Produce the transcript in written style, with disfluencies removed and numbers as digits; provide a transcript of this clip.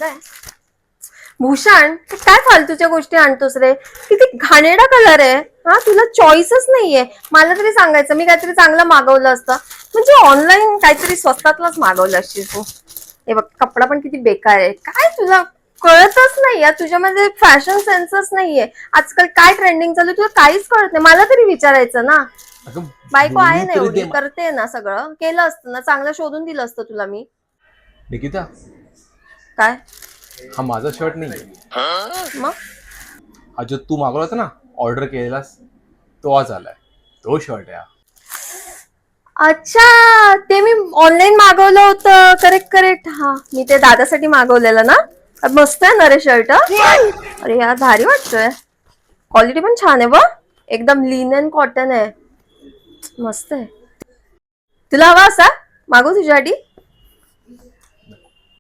आहे. भूषण काय फालतूच्या गोष्टी आणतोस रे. किती घाणेरडा कलर आहे. हा तुला चॉईसच नाहीये. मला तरी सांगायचं, मी काहीतरी चांगलं मागवलं असतं. म्हणजे ऑनलाईन काहीतरी स्वस्तातलंच मागवलं असशील तू. हे बघ कपडा पण किती बेकार आहे. काय तुला कळतच नाही यार, तुझ्यामध्ये फॅशन सेन्सच नाहीये. आजकाल काय ट्रेंडिंग चालू तुला काहीच कळत नाही. मला तरी विचारायचं ना. बायको आहे ना एवढी, करते ना सगळं. केलं असतं ना, चांगलं शोधून दिलं असतं तुला मी. निकिता काय हा माझा शर्ट नाही. मग हा जो तू मागवला होता ना, ऑर्डर केलेलास, तो आज आलाय. तो शर्ट आहे. अच्छा, ते मी ऑनलाईन मागवलं होतं. Correct correct. हा मी ते दादासाठी मागवलेलं ना. मस्त आहे ना रे शर्ट. अरे यार भारी वाटतोय. क्वालिटी पण छान आहे बघ. एकदम लिनन कॉटन आहे. मस्त आहे. तुला हवा असा मागव तुझ्यासाठी.